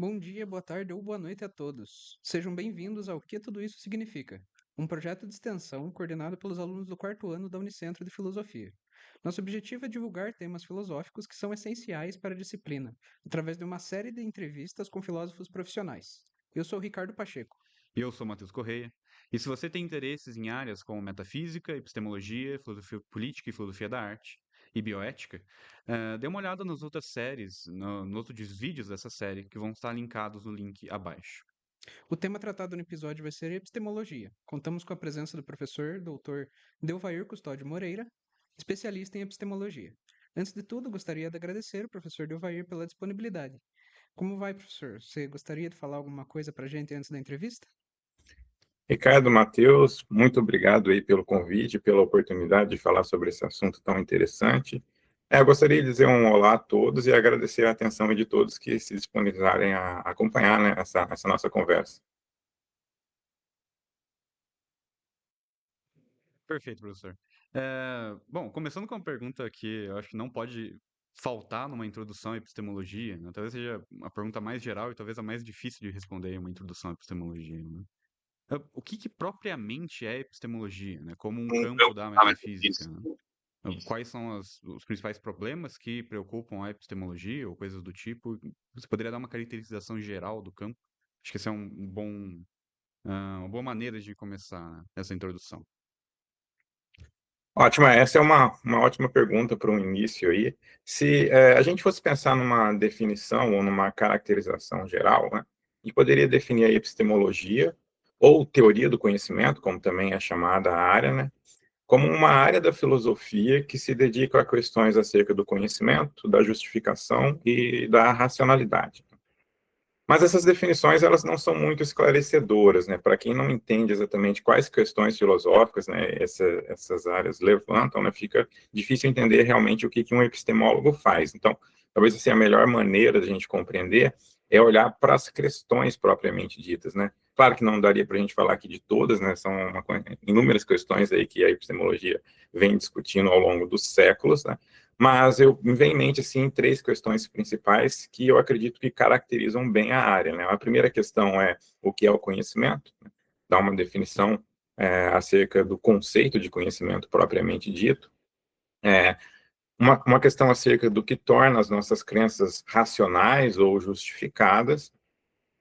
Bom dia, boa tarde ou boa noite a todos. Sejam bem-vindos ao Que Tudo Isso Significa, um projeto de extensão coordenado pelos alunos do quarto ano da Unicentro de Filosofia. Nosso objetivo é divulgar temas filosóficos que são essenciais para a disciplina, através de uma série de entrevistas com filósofos profissionais. Eu sou o Ricardo Pacheco. Eu sou Matheus Correia, e se você tem interesses em áreas como metafísica, epistemologia, filosofia política e filosofia da arte, e bioética, dê uma olhada nas outras séries, nos outros vídeos dessa série, que vão estar linkados no link abaixo. O tema tratado no episódio vai ser epistemologia. Contamos com a presença do professor Dr. Delvair Custódio Moreira, especialista em epistemologia. Antes de tudo, gostaria de agradecer ao professor Delvair pela disponibilidade. Como vai, professor? Você gostaria de falar alguma coisa para a gente antes da entrevista? Ricardo, Matheus, muito obrigado aí pelo convite, pela oportunidade de falar sobre esse assunto tão interessante. Eu gostaria de dizer um olá a todos e agradecer a atenção de todos que se disponibilizarem a acompanhar, né, essa nossa conversa. Perfeito, professor. Bom, começando com uma pergunta que eu acho que não pode faltar numa introdução à epistemologia, né? Talvez seja a pergunta mais geral e talvez a mais difícil de responder em uma introdução à epistemologia, né? O que propriamente é epistemologia, né? Como um campo da metafísica, né? Quais são os principais problemas que preocupam a epistemologia ou coisas do tipo? Você poderia dar uma caracterização geral do campo? Acho que esse é uma boa maneira de começar, né, essa introdução. Ótima, essa é uma ótima pergunta para um início aí. Se a gente fosse pensar numa definição ou numa caracterização geral, né, a gente poderia definir a epistemologia, ou teoria do conhecimento, como também é chamada a área, né, como uma área da filosofia que se dedica a questões acerca do conhecimento, da justificação e da racionalidade. Mas essas definições, elas não são muito esclarecedoras, né? Para quem não entende exatamente quais questões filosóficas, né, essas áreas levantam, né, fica difícil entender realmente o que um epistemólogo faz. Então, talvez assim, a melhor maneira de a gente compreender é olhar para as questões propriamente ditas, né? Claro que não daria para a gente falar aqui de todas, né? São inúmeras questões aí que a epistemologia vem discutindo ao longo dos séculos, né? Mas me vem em mente, assim, três questões principais que eu acredito que caracterizam bem a área, né? A primeira questão é o que é o conhecimento, né? Dá uma definição acerca do conceito de conhecimento propriamente dito. Uma questão acerca do que torna as nossas crenças racionais ou justificadas.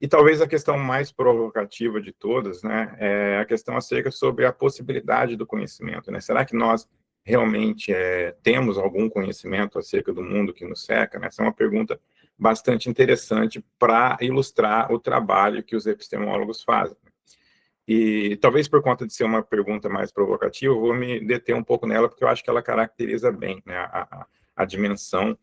E talvez a questão mais provocativa de todas, né, é a questão acerca sobre a possibilidade do conhecimento, né? Será que nós realmente temos algum conhecimento acerca do mundo que nos cerca, né? Essa é uma pergunta bastante interessante para ilustrar o trabalho que os epistemólogos fazem. E talvez por conta de ser uma pergunta mais provocativa, eu vou me deter um pouco nela, porque eu acho que ela caracteriza bem, né, a dimensão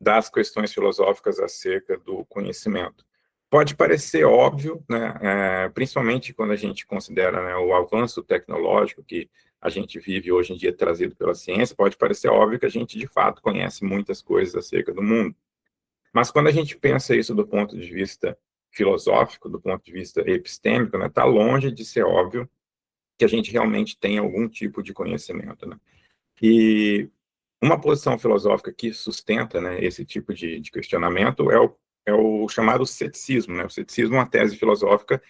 das questões filosóficas acerca do conhecimento. Pode parecer óbvio, né, principalmente quando a gente considera, né, o avanço tecnológico que a gente vive hoje em dia trazido pela ciência, pode parecer óbvio que a gente, de fato, conhece muitas coisas acerca do mundo. Mas quando a gente pensa isso do ponto de vista filosófico, do ponto de vista epistêmico, né, está longe de ser óbvio que a gente realmente tem algum tipo de conhecimento, né? E uma posição filosófica que sustenta, né, esse tipo de questionamento é o chamado ceticismo, né? O ceticismo é uma tese filosófica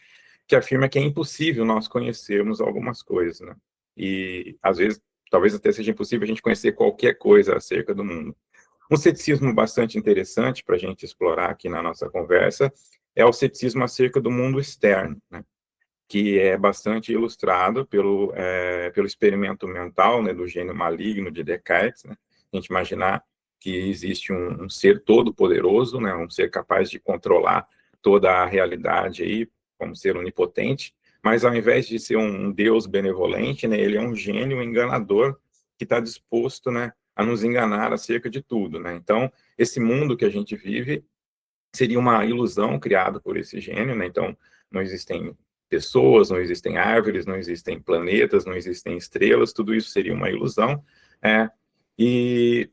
que afirma que é impossível nós conhecermos algumas coisas, né? E, às vezes, talvez até seja impossível a gente conhecer qualquer coisa acerca do mundo. Um ceticismo bastante interessante para a gente explorar aqui na nossa conversa é o ceticismo acerca do mundo externo, né? Que é bastante ilustrado pelo experimento mental, né, do gênio maligno de Descartes, né? A gente imaginar que existe um ser todo-poderoso, né, um ser capaz de controlar toda a realidade aí, como ser onipotente, mas ao invés de ser um Deus benevolente, né, ele é um gênio enganador que está disposto, né, a nos enganar acerca de tudo, né? Então, esse mundo que a gente vive seria uma ilusão criada por esse gênio, né? Então, não existem pessoas, não existem árvores, não existem planetas, não existem estrelas, tudo isso seria uma ilusão. É, e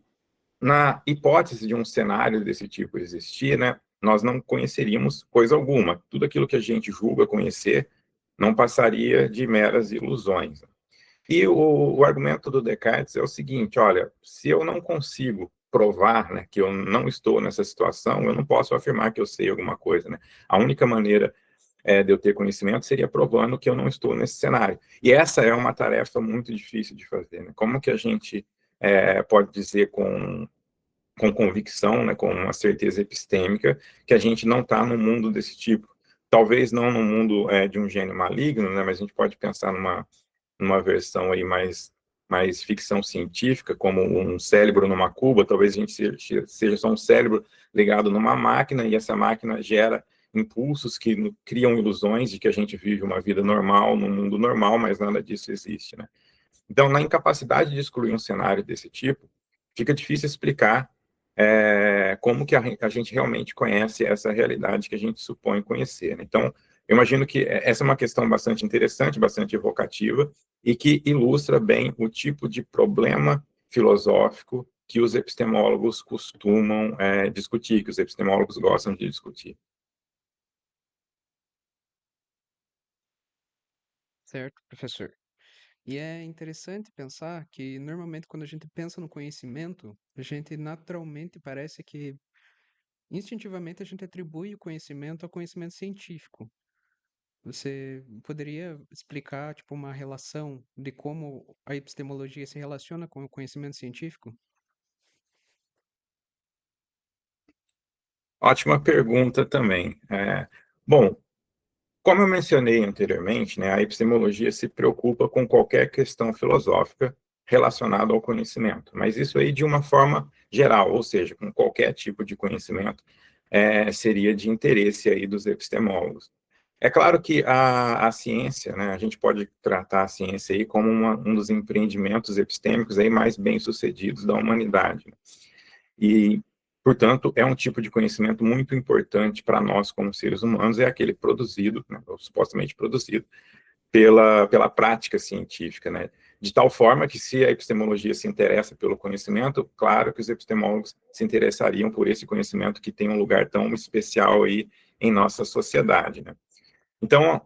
na hipótese de um cenário desse tipo existir, né, nós não conheceríamos coisa alguma. Tudo aquilo que a gente julga conhecer não passaria de meras ilusões. E o argumento do Descartes é o seguinte: olha, se eu não consigo provar, né, que eu não estou nessa situação, eu não posso afirmar que eu sei alguma coisa, né? A única maneira de eu ter conhecimento seria provando que eu não estou nesse cenário. E essa é uma tarefa muito difícil de fazer, né? Como que a gente pode dizer com convicção, né, com uma certeza epistêmica, que a gente não está num mundo desse tipo? Talvez não no mundo de um gênio maligno, né, mas a gente pode pensar numa versão aí mais ficção científica, como um cérebro numa cuba. Talvez a gente seja só um cérebro ligado numa máquina, e essa máquina gera impulsos que criam ilusões de que a gente vive uma vida normal, num mundo normal, mas nada disso existe, né? Então, na incapacidade de excluir um cenário desse tipo, fica difícil explicar como que a gente realmente conhece essa realidade que a gente supõe conhecer, né? Então, eu imagino que essa é uma questão bastante interessante, bastante evocativa, e que ilustra bem o tipo de problema filosófico que os epistemólogos costumam discutir, que os epistemólogos gostam de discutir. Certo, professor. E é interessante pensar que, normalmente, quando a gente pensa no conhecimento, a gente naturalmente parece que, instintivamente, a gente atribui o conhecimento ao conhecimento científico. Você poderia explicar, tipo, uma relação de como a epistemologia se relaciona com o conhecimento científico? Ótima pergunta também. Bom, como eu mencionei anteriormente, né, a epistemologia se preocupa com qualquer questão filosófica relacionada ao conhecimento, mas isso aí de uma forma geral, ou seja, com qualquer tipo de conhecimento, seria de interesse aí dos epistemólogos. É claro que a ciência, né, a gente pode tratar a ciência aí como um dos empreendimentos epistêmicos aí mais bem-sucedidos da humanidade, né? E, portanto, é um tipo de conhecimento muito importante para nós como seres humanos, é aquele produzido, né, ou supostamente produzido, pela prática científica, né? De tal forma que, se a epistemologia se interessa pelo conhecimento, claro que os epistemólogos se interessariam por esse conhecimento que tem um lugar tão especial aí em nossa sociedade, né? Então,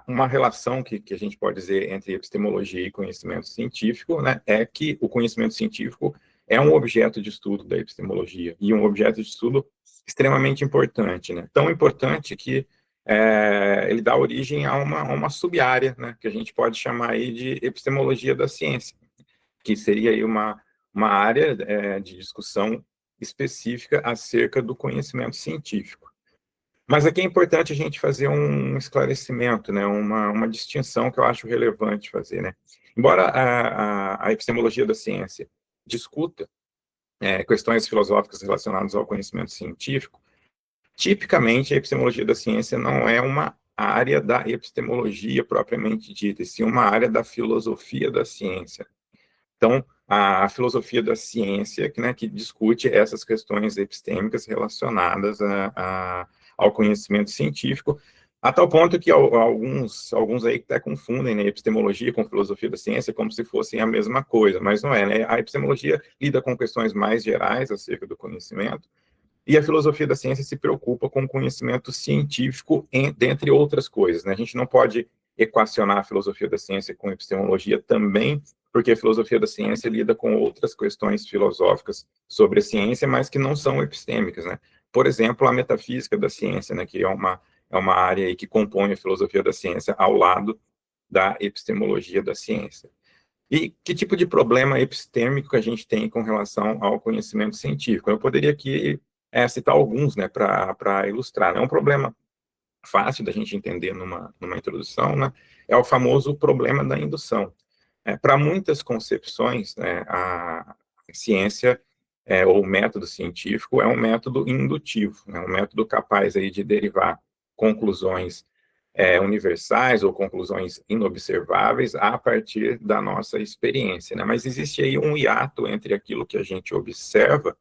uma relação que a gente pode dizer entre epistemologia e conhecimento científico, né, é que o conhecimento científico é um objeto de estudo da epistemologia, e um objeto de estudo extremamente importante, né? Tão importante que ele dá origem a uma sub-área, né, que a gente pode chamar aí de epistemologia da ciência, que seria aí uma área de discussão específica acerca do conhecimento científico. Mas aqui é importante a gente fazer um esclarecimento, né, uma distinção que eu acho relevante fazer, né? Embora a epistemologia da ciência discuta questões filosóficas relacionadas ao conhecimento científico, tipicamente a epistemologia da ciência não é uma área da epistemologia propriamente dita, e sim uma área da filosofia da ciência. Então, a filosofia da ciência, que discute essas questões epistêmicas relacionadas ao conhecimento científico, a tal ponto que alguns aí até confundem, né, epistemologia com filosofia da ciência como se fossem a mesma coisa, mas não é, né? A epistemologia lida com questões mais gerais acerca do conhecimento, e a filosofia da ciência se preocupa com o conhecimento científico, dentre outras coisas, né? A gente não pode equacionar a filosofia da ciência com a epistemologia também, porque a filosofia da ciência lida com outras questões filosóficas sobre a ciência, mas que não são epistêmicas, né? Por exemplo, a metafísica da ciência, né, que é uma área aí que compõe a filosofia da ciência ao lado da epistemologia da ciência. E que tipo de problema epistêmico que a gente tem com relação ao conhecimento científico? Eu poderia aqui citar alguns, né, para ilustrar. É um problema fácil da gente entender numa introdução, né? É o famoso problema da indução. Para muitas concepções, né, a ciência ou o método científico é um método indutivo, né, um método capaz aí de derivar conclusões universais ou conclusões inobserváveis a partir da nossa experiência, né? Mas existe aí um hiato entre aquilo que a gente observa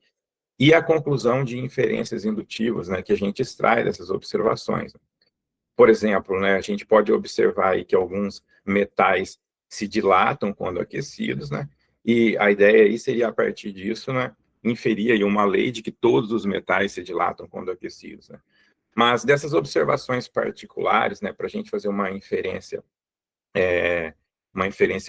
e a conclusão de inferências indutivas, né, que a gente extrai dessas observações. Por exemplo, né, a gente pode observar aí que alguns metais se dilatam quando aquecidos, né? E a ideia aí seria, a partir disso, né, inferir aí uma lei de que todos os metais se dilatam quando aquecidos, né? Mas dessas observações particulares, né, para a gente fazer uma inferência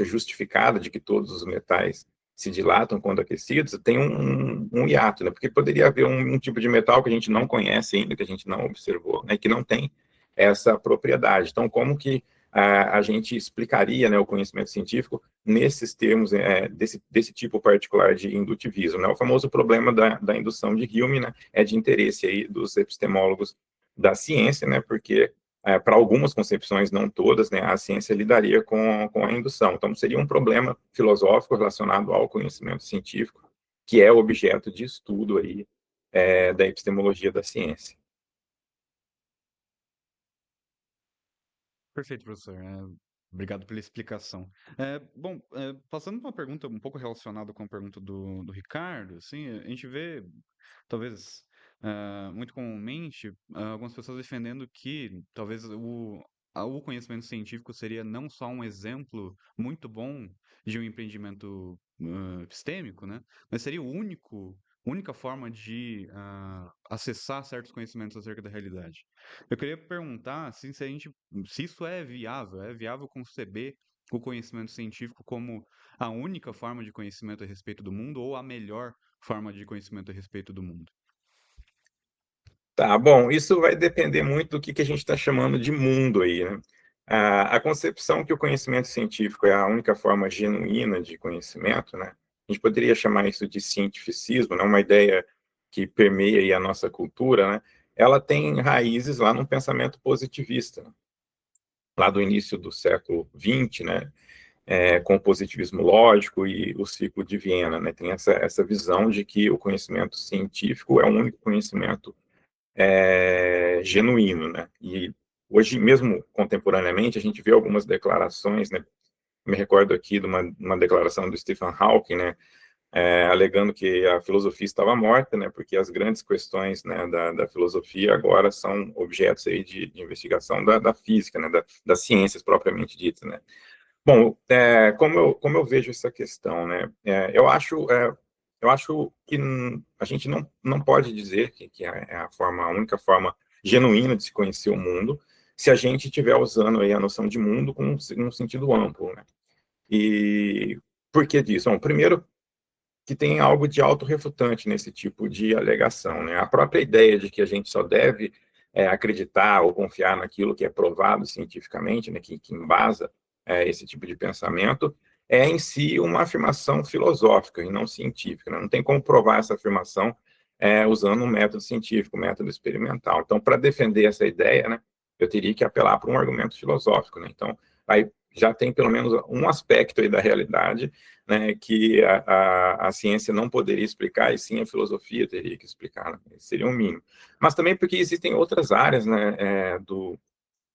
justificada de que todos os metais se dilatam quando aquecidos, tem um hiato, né? Porque poderia haver um tipo de metal que a gente não conhece ainda, que a gente não observou, né? Que não tem essa propriedade. Então, como que a gente explicaria, né, o conhecimento científico nesses termos, desse tipo particular de indutivismo, né? O famoso problema da indução de Hume, né, é de interesse aí dos epistemólogos da ciência, né, porque para algumas concepções, não todas, né, a ciência lidaria com a indução. Então, seria um problema filosófico relacionado ao conhecimento científico, que é objeto de estudo aí, da epistemologia da ciência. Perfeito, professor. Obrigado pela explicação. Bom, passando para uma pergunta um pouco relacionada com a pergunta do Ricardo, assim, a gente vê, talvez, muito comumente, algumas pessoas defendendo que talvez o conhecimento científico seria não só um exemplo muito bom de um empreendimento epistêmico, né, mas seria única forma de acessar certos conhecimentos acerca da realidade. Eu queria perguntar assim, se isso é viável conceber o conhecimento científico como a única forma de conhecimento a respeito do mundo ou a melhor forma de conhecimento a respeito do mundo? Tá, bom, isso vai depender muito do que a gente está chamando de mundo aí, né? A concepção que o conhecimento científico é a única forma genuína de conhecimento, né? A gente poderia chamar isso de cientificismo, né? Uma ideia que permeia aí a nossa cultura, né? Ela tem raízes lá no pensamento positivista, né? Lá do início do século XX, né? Com o positivismo lógico e o ciclo de Viena, né? Tem essa visão de que o conhecimento científico é o único conhecimento genuíno, né? E hoje, mesmo contemporaneamente, a gente vê algumas declarações, né? Me recordo aqui de uma declaração do Stephen Hawking, né? Alegando que a filosofia estava morta, né? Porque as grandes questões, né, da filosofia agora são objetos aí de investigação da física, né? Das ciências propriamente ditas, né? Bom, como eu vejo essa questão, né? Eu acho que a gente não pode dizer que é a única forma genuína de se conhecer o mundo, se a gente estiver usando aí a noção de mundo com um sentido amplo, né? E por que disso? Bom, primeiro, que tem algo de autorrefutante nesse tipo de alegação, né? A própria ideia de que a gente só deve acreditar ou confiar naquilo que é provado cientificamente, né, que embasa esse tipo de pensamento, é em si uma afirmação filosófica e não científica, né? Não tem como provar essa afirmação usando um método científico, um método experimental. Então, para defender essa ideia, né, eu teria que apelar para um argumento filosófico, né? Então, aí já tem pelo menos um aspecto aí da realidade, né, que a ciência não poderia explicar, e sim a filosofia teria que explicar, né? Seria um mínimo. Mas também porque existem outras áreas, né,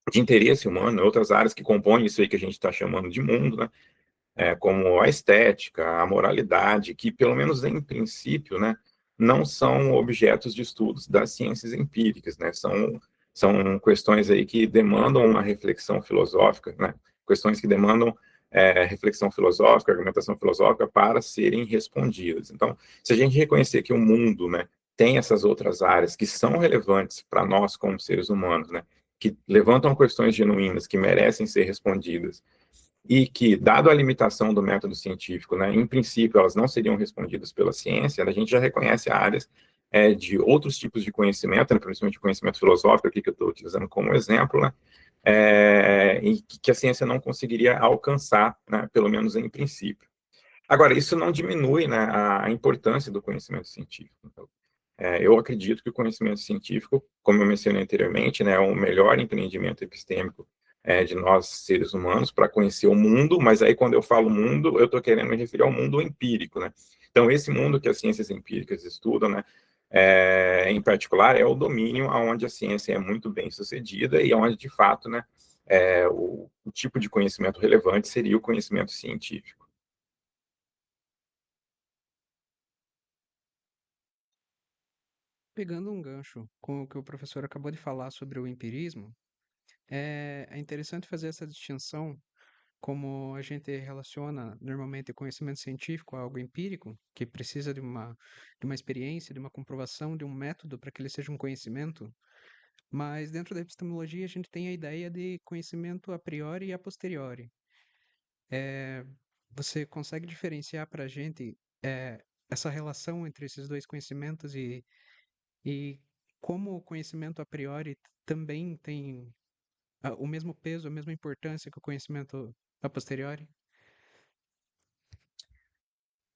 de interesse humano, outras áreas que compõem isso aí que a gente está chamando de mundo, né, como a estética, a moralidade, que pelo menos em princípio, né, não são objetos de estudos das ciências empíricas, né, são questões aí que demandam uma reflexão filosófica, né, questões que demandam reflexão filosófica, argumentação filosófica para serem respondidas. Então, se a gente reconhecer que o mundo, né, tem essas outras áreas que são relevantes para nós como seres humanos, né, que levantam questões genuínas que merecem ser respondidas e que, dado a limitação do método científico, né, em princípio, elas não seriam respondidas pela ciência, a gente já reconhece áreas de outros tipos de conhecimento, né, principalmente o conhecimento filosófico, aqui que eu estou utilizando como exemplo, né, e que a ciência não conseguiria alcançar, né, pelo menos em princípio. Agora, isso não diminui, né, a importância do conhecimento científico. Então, eu acredito que o conhecimento científico, como eu mencionei anteriormente, né, é o melhor empreendimento epistêmico de nós, seres humanos, para conhecer o mundo, mas aí quando eu falo mundo, eu estou querendo me referir ao mundo empírico, né? Então, esse mundo que as ciências empíricas estudam, né, em particular, é o domínio onde a ciência é muito bem sucedida e onde, de fato, né, o tipo de conhecimento relevante seria o conhecimento científico. Pegando um gancho com o que o professor acabou de falar sobre o empirismo, é interessante fazer essa distinção como a gente relaciona normalmente o conhecimento científico a algo empírico, que precisa de uma experiência, de uma comprovação, de um método para que ele seja um conhecimento, mas dentro da epistemologia a gente tem a ideia de conhecimento a priori e a posteriori. você consegue diferenciar para a gente essa relação entre esses dois conhecimentos e como o conhecimento a priori também tem o mesmo peso, a mesma importância que o conhecimento a posteriori?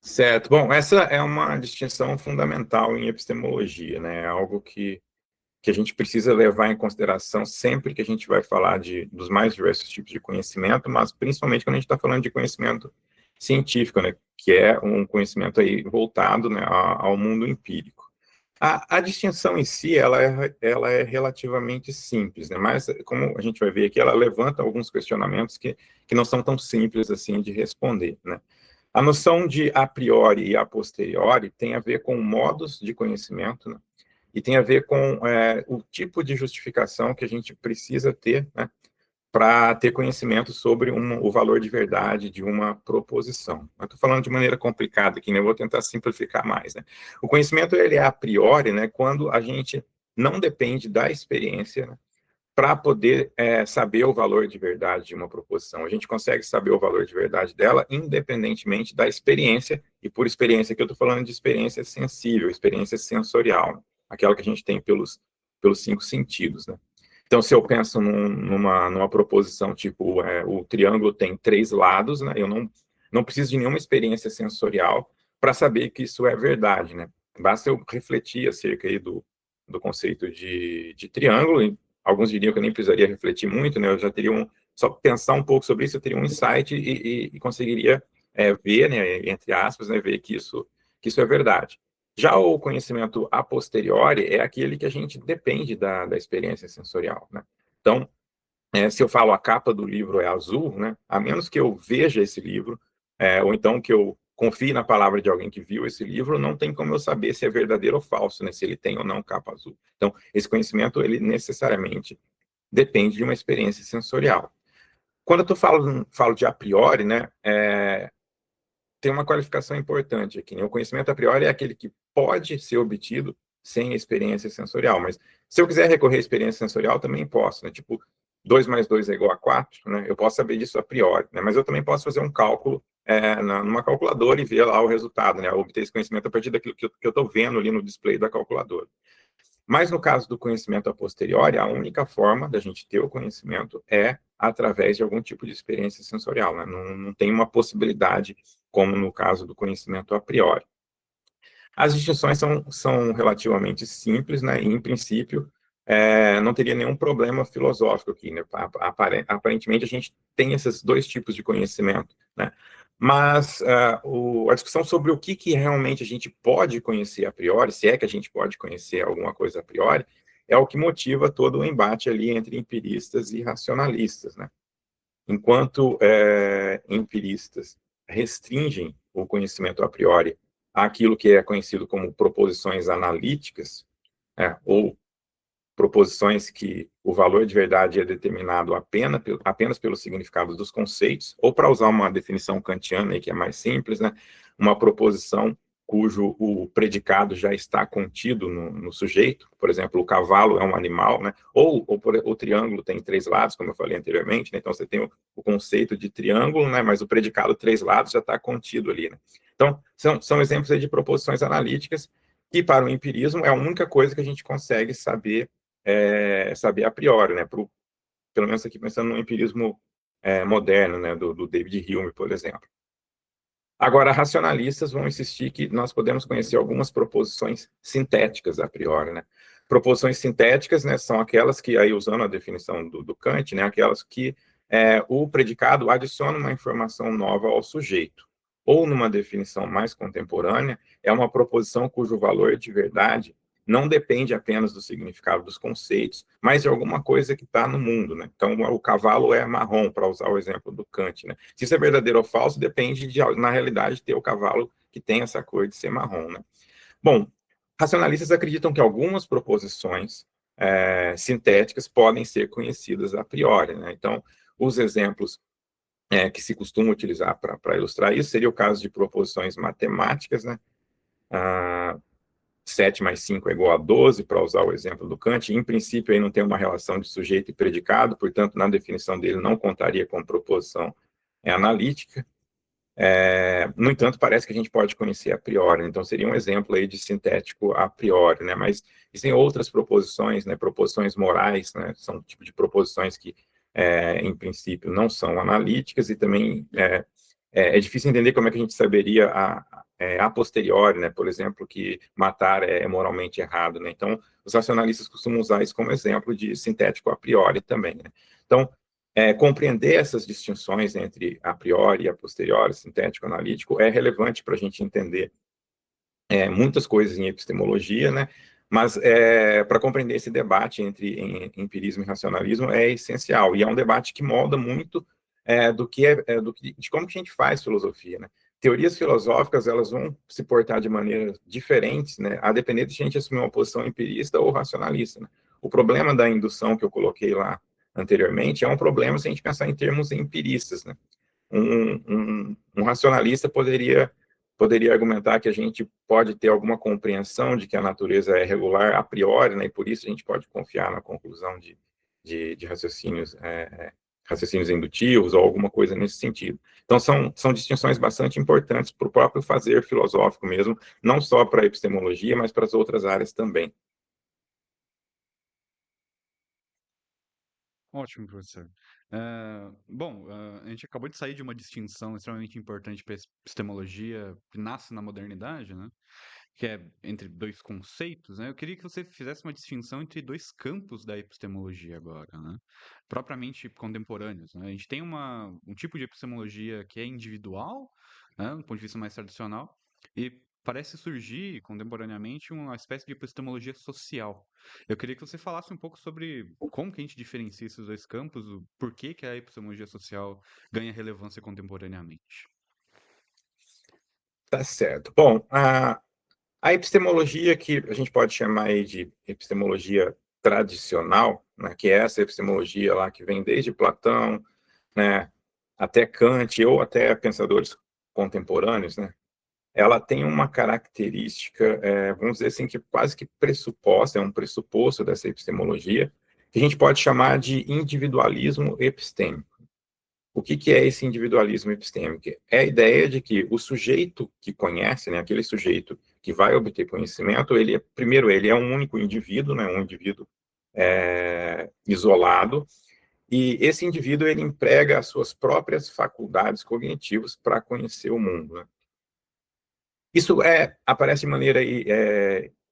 Certo. Bom, essa é uma distinção fundamental em epistemologia, né? É algo que a gente precisa levar em consideração sempre que a gente vai falar dos mais diversos tipos de conhecimento, mas principalmente quando a gente está falando de conhecimento científico, né? Que é um conhecimento aí voltado, né, ao mundo empírico. A distinção em si, ela é relativamente simples, né? Mas, como a gente vai ver aqui, ela levanta alguns questionamentos que não são tão simples assim de responder, né? A noção de a priori e a posteriori tem a ver com modos de conhecimento, né? E tem a ver com o tipo de justificação que a gente precisa ter, né, para ter conhecimento sobre o valor de verdade de uma proposição. Eu estou falando de maneira complicada aqui, né? Eu vou tentar simplificar mais, né? O conhecimento, ele é a priori, né, quando a gente não depende da experiência, né, para poder saber o valor de verdade de uma proposição. A gente consegue saber o valor de verdade dela independentemente da experiência, e por experiência aqui eu estou falando de experiência sensível, experiência sensorial, aquela que a gente tem pelos 5 sentidos, né? Então, se eu penso numa proposição tipo, o triângulo tem 3 lados, né, eu não preciso de nenhuma experiência sensorial para saber que isso é verdade, né? Basta eu refletir acerca aí do conceito de triângulo, e alguns diriam que eu nem precisaria refletir muito, né? Eu já teria só pensar um pouco sobre isso, eu teria um insight e conseguiria ver, né, entre aspas, né, ver que isso é verdade. Já o conhecimento a posteriori é aquele que a gente depende da experiência sensorial, né? Então, se eu falo a capa do livro é azul, né, a menos que eu veja esse livro, ou então que eu confie na palavra de alguém que viu esse livro, não tem como eu saber se é verdadeiro ou falso, né, se ele tem ou não capa azul. Então, esse conhecimento, ele necessariamente depende de uma experiência sensorial. Quando eu falo de a priori, né, tem uma qualificação importante aqui, né? O conhecimento a priori é aquele que pode ser obtido sem experiência sensorial, mas se eu quiser recorrer à experiência sensorial, também posso, né? Tipo, 2 mais 2 é igual a 4, né? Eu posso saber disso a priori, né? Mas eu também posso fazer um cálculo numa calculadora e ver lá o resultado, né? Obter esse conhecimento a partir daquilo que eu estou vendo ali no display da calculadora. Mas no caso do conhecimento a posteriori, a única forma da gente ter o conhecimento é através de algum tipo de experiência sensorial, né? Não tem uma possibilidade, como no caso do conhecimento a priori. As distinções são relativamente simples, né? E, em princípio, não teria nenhum problema filosófico aqui, né? Aparentemente, a gente tem esses dois tipos de conhecimento, né? Mas a discussão sobre o que realmente a gente pode conhecer a priori, se é que a gente pode conhecer alguma coisa a priori, é o que motiva todo o embate ali entre empiristas e racionalistas, né? Enquanto empiristas restringem o conhecimento a priori àquilo que é conhecido como proposições analíticas, ou proposições que o valor de verdade é determinado apenas pelo significado dos conceitos, ou, para usar uma definição kantiana, aí, que é mais simples, né, uma proposição cujo o predicado já está contido no sujeito, por exemplo, o cavalo é um animal, né, ou o triângulo tem 3 lados, como eu falei anteriormente, né, então você tem o conceito de triângulo, né, mas o predicado 3 lados já está contido ali, né. Então, são exemplos aí de proposições analíticas, que para o empirismo é a única coisa que a gente consegue saber a priori, né? Pelo menos aqui pensando no empirismo moderno, né? Do David Hume, por exemplo. Agora, racionalistas vão insistir que nós podemos conhecer algumas proposições sintéticas a priori, né? Proposições sintéticas, né, são aquelas que, aí usando a definição do Kant, né, aquelas que o predicado adiciona uma informação nova ao sujeito. Ou, numa definição mais contemporânea, é uma proposição cujo valor de verdade não depende apenas do significado dos conceitos, mas de alguma coisa que está no mundo, né? Então, o cavalo é marrom, para usar o exemplo do Kant, né? Se isso é verdadeiro ou falso, depende de, na realidade, ter o cavalo que tem essa cor de ser marrom, né? Bom, racionalistas acreditam que algumas proposições sintéticas podem ser conhecidas a priori, né? Então, os exemplos que se costuma utilizar para ilustrar isso seria o caso de proposições matemáticas, né? 7 mais 5 é igual a 12, para usar o exemplo do Kant. Em princípio, aí não tem uma relação de sujeito e predicado, portanto, na definição dele, não contaria com proposição analítica. No entanto, parece que a gente pode conhecer a priori, então seria um exemplo aí de sintético a priori, né? Mas existem outras proposições, né? Proposições morais, né? São um tipo de proposições que, em princípio, não são analíticas e também é difícil entender como é que a gente saberia a posteriori, né? Por exemplo, que matar é moralmente errado, né? Então, os racionalistas costumam usar isso como exemplo de sintético a priori também, né? Então, compreender essas distinções entre a priori e a posteriori, sintético-analítico, é relevante para a gente entender muitas coisas em epistemologia, né? Mas para compreender esse debate entre empirismo e racionalismo é essencial, e é um debate que molda muito de como que a gente faz filosofia, né? Teorias filosóficas, elas vão se portar de maneiras diferentes, né? A depender de a gente assumir uma posição empirista ou racionalista, né? O problema da indução que eu coloquei lá anteriormente é um problema se a gente pensar em termos empiristas, né? Um racionalista poderia argumentar que a gente pode ter alguma compreensão de que a natureza é regular a priori, né, e por isso a gente pode confiar na conclusão de raciocínios, raciocínios indutivos ou alguma coisa nesse sentido. Então, são distinções bastante importantes para o próprio fazer filosófico mesmo, não só para a epistemologia, mas para as outras áreas também. Ótimo, professor. Bom, a gente acabou de sair de uma distinção extremamente importante para a epistemologia que nasce na modernidade, né? Que é entre dois conceitos, né? Eu queria que você fizesse uma distinção entre dois campos da epistemologia agora, né? Propriamente contemporâneos, né? A gente tem um tipo de epistemologia que é individual, né? Do ponto de vista mais tradicional, e parece surgir contemporaneamente uma espécie de epistemologia social. Eu queria que você falasse um pouco sobre como que a gente diferencia esses dois campos, o porquê que a epistemologia social ganha relevância contemporaneamente. Tá certo. Bom, a epistemologia que a gente pode chamar aí de epistemologia tradicional, né, que é essa epistemologia lá que vem desde Platão, né, até Kant ou até pensadores contemporâneos, né, ela tem uma característica, vamos dizer assim, que quase que pressuposta, é um pressuposto dessa epistemologia, que a gente pode chamar de individualismo epistêmico. O que é esse individualismo epistêmico? É a ideia de que o sujeito que conhece, né, aquele sujeito que vai obter conhecimento, primeiro, ele é um único indivíduo, né, um indivíduo isolado, e esse indivíduo ele emprega as suas próprias faculdades cognitivas para conhecer o mundo, né? Isso aparece de maneira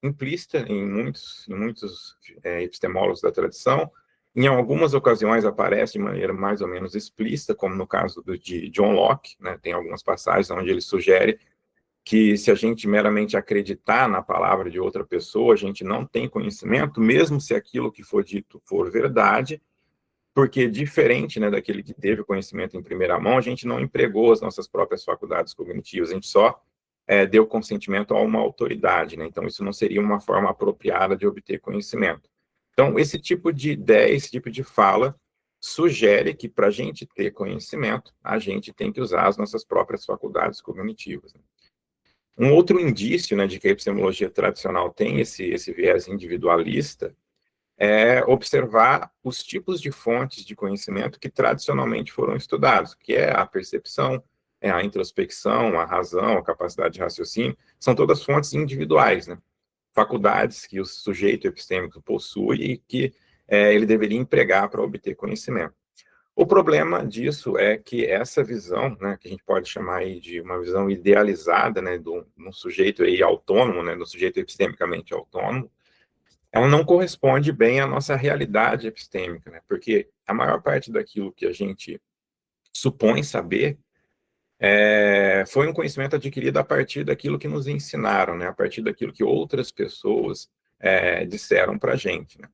implícita em muitos epistemólogos da tradição. Em algumas ocasiões aparece de maneira mais ou menos explícita, como no caso de John Locke, né? Tem algumas passagens onde ele sugere que se a gente meramente acreditar na palavra de outra pessoa, a gente não tem conhecimento, mesmo se aquilo que for dito for verdade, porque diferente, né, daquele que teve o conhecimento em primeira mão, a gente não empregou as nossas próprias faculdades cognitivas, a gente só deu consentimento a uma autoridade, né? Então isso não seria uma forma apropriada de obter conhecimento. Então esse tipo de ideia, esse tipo de fala sugere que para a gente ter conhecimento, a gente tem que usar as nossas próprias faculdades cognitivas, né? Um outro indício, né, de que a epistemologia tradicional tem esse viés individualista é observar os tipos de fontes de conhecimento que tradicionalmente foram estudados, que é a percepção, a introspecção, a razão, a capacidade de raciocínio, são todas fontes individuais, né? Faculdades que o sujeito epistêmico possui e que ele deveria empregar para obter conhecimento. O problema disso é que essa visão, né, que a gente pode chamar aí de uma visão idealizada, né, de um sujeito aí autônomo, né, do sujeito epistemicamente autônomo, ela não corresponde bem à nossa realidade epistêmica, né? Porque a maior parte daquilo que a gente supõe saber foi um conhecimento adquirido a partir daquilo que nos ensinaram, né? A partir daquilo que outras pessoas disseram para a gente, né?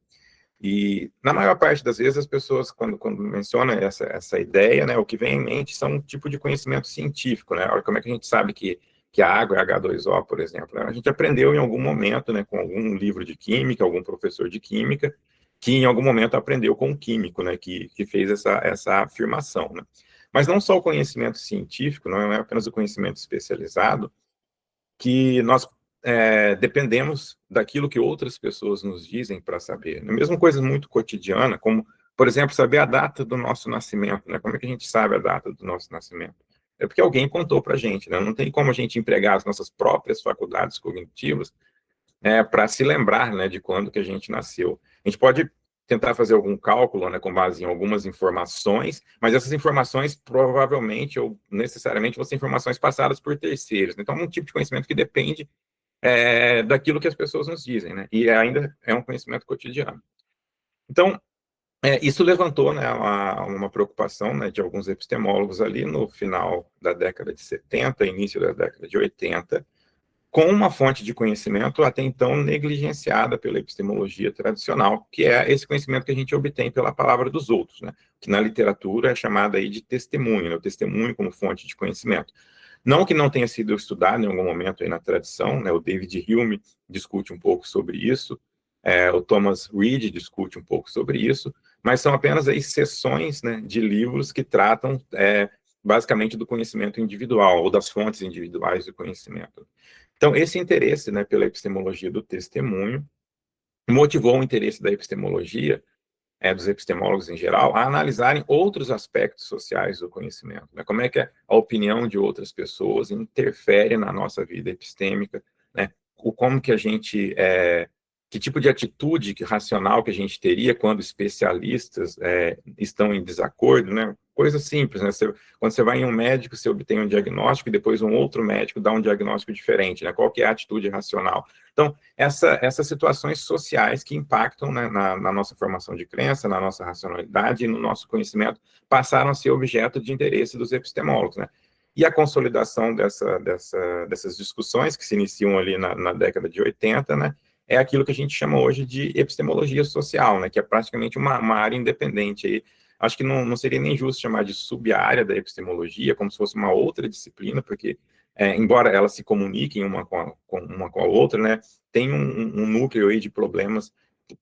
E, na maior parte das vezes, as pessoas, quando mencionam essa ideia, né, o que vem em mente são um tipo de conhecimento científico, né? Como é que a gente sabe que a água é H2O, por exemplo, né? A gente aprendeu em algum momento, né, com algum livro de química, algum professor de química, que em algum momento aprendeu com um químico, né, que fez essa afirmação, né? Mas não só o conhecimento científico, não é apenas o conhecimento especializado, que nós dependemos daquilo que outras pessoas nos dizem para saber. Mesmo coisas muito cotidianas, como, por exemplo, saber a data do nosso nascimento, né? Como é que a gente sabe a data do nosso nascimento? é porque alguém contou para a gente, né? Não tem como a gente empregar as nossas próprias faculdades cognitivas para se lembrar, né, de quando que a gente nasceu. A gente pode tentar fazer algum cálculo, né, com base em algumas informações, mas essas informações provavelmente ou necessariamente vão ser informações passadas por terceiros. Então, é um tipo de conhecimento que depende daquilo que as pessoas nos dizem, né? E ainda é um conhecimento cotidiano. Então, isso levantou, né, uma preocupação, né, de alguns epistemólogos ali no final da década de 70, início da década de 80, com uma fonte de conhecimento até então negligenciada pela epistemologia tradicional, que é esse conhecimento que a gente obtém pela palavra dos outros, né, que na literatura é chamada aí de testemunho, né, o testemunho como fonte de conhecimento. Não que não tenha sido estudado em algum momento aí na tradição, né, o David Hume discute um pouco sobre isso, o Thomas Reid discute um pouco sobre isso, mas são apenas aí seções, né, de livros que tratam basicamente do conhecimento individual ou das fontes individuais do conhecimento. Então, esse interesse, né, pela epistemologia do testemunho motivou o interesse da epistemologia, dos epistemólogos em geral, a analisarem outros aspectos sociais do conhecimento. Né? Como é que a opinião de outras pessoas interfere na nossa vida epistêmica, né? Como que a gente que tipo de atitude racional que a gente teria quando especialistas estão em desacordo, né? Coisa simples, né? Quando você vai em um médico, você obtém um diagnóstico e depois um outro médico dá um diagnóstico diferente, né? Qual que é a atitude racional? Então, essas situações sociais que impactam, né, na nossa formação de crença, na nossa racionalidade e no nosso conhecimento, passaram a ser objeto de interesse dos epistemólogos, né? E a consolidação dessas discussões, que se iniciam ali na década de 80, né, é aquilo que a gente chama hoje de epistemologia social, né, que é praticamente uma área independente. Aí, acho que não seria nem justo chamar de sub-área da epistemologia, como se fosse uma outra disciplina, porque, embora elas se comuniquem uma com a outra, né, tem um núcleo aí de problemas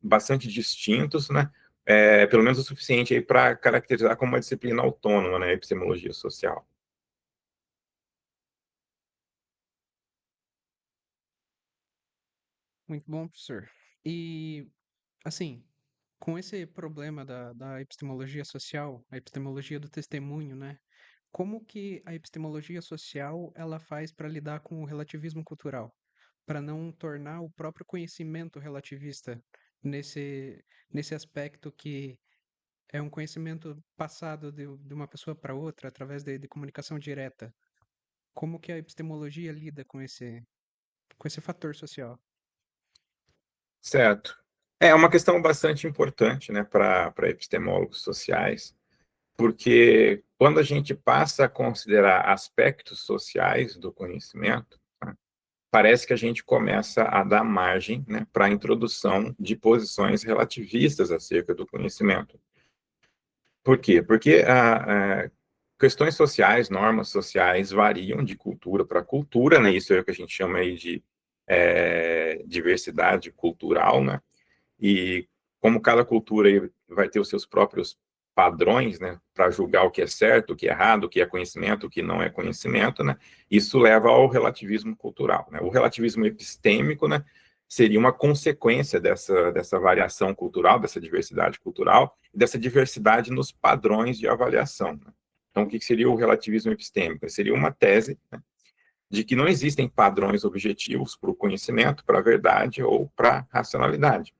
bastante distintos, né, pelo menos o suficiente aí para caracterizar como uma disciplina autônoma, né, a epistemologia social. Muito bom, professor. E, assim, com esse problema da epistemologia social, a epistemologia do testemunho, né? Como que a epistemologia social ela faz para lidar com o relativismo cultural, para não tornar o próprio conhecimento relativista nesse aspecto que é um conhecimento passado de uma pessoa para outra através de comunicação direta? Como que a epistemologia lida com esse fator social? Certo. É uma questão bastante importante, né, para epistemólogos sociais, porque quando a gente passa a considerar aspectos sociais do conhecimento, né, parece que a gente começa a dar margem, né, para a introdução de posições relativistas acerca do conhecimento. Por quê? Porque questões sociais, normas sociais variam de cultura para cultura, né? Isso é o que a gente chama aí de diversidade cultural, né? E como cada cultura aí vai ter os seus próprios padrões, né, para julgar o que é certo, o que é errado, o que é conhecimento, o que não é conhecimento, né, isso leva ao relativismo cultural, né. O relativismo epistêmico, né, seria uma consequência dessa variação cultural, dessa diversidade cultural, dessa diversidade nos padrões de avaliação, né. Então, o que seria o relativismo epistêmico? Seria uma tese, né, de que não existem padrões objetivos para o conhecimento, para a verdade ou para a racionalidade.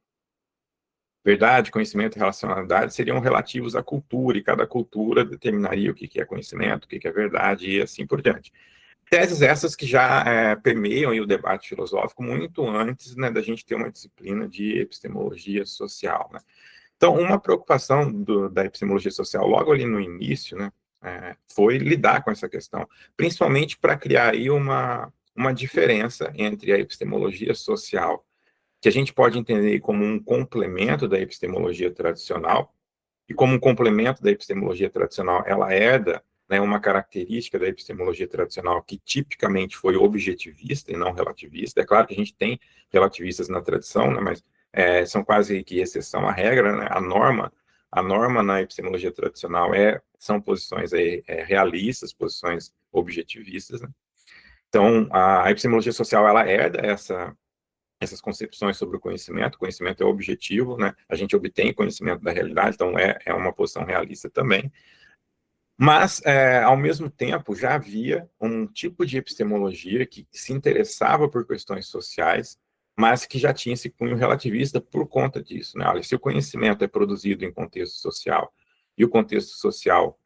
Verdade, conhecimento e racionalidade seriam relativos à cultura, e cada cultura determinaria o que é conhecimento, o que é verdade, e assim por diante. Teses essas que já permeiam o debate filosófico muito antes, né, da gente ter uma disciplina de epistemologia social. Né? Então, uma preocupação da epistemologia social logo ali no início, né, foi lidar com essa questão, principalmente para criar aí uma diferença entre a epistemologia social, que a gente pode entender como um complemento da epistemologia tradicional, e como um complemento da epistemologia tradicional, ela herda, né, uma característica da epistemologia tradicional que tipicamente foi objetivista e não relativista. É claro que a gente tem relativistas na tradição, né, mas são quase que exceção à regra, né? A norma na epistemologia tradicional são posições realistas, posições objetivistas. Né? Então, a epistemologia social ela herda essas concepções sobre o conhecimento é objetivo, né? A gente obtém conhecimento da realidade, então é uma posição realista também. Mas, ao mesmo tempo, já havia um tipo de epistemologia que se interessava por questões sociais, mas que já tinha esse cunho relativista por conta disso, né? Olha, se o conhecimento é produzido em contexto social e o contexto social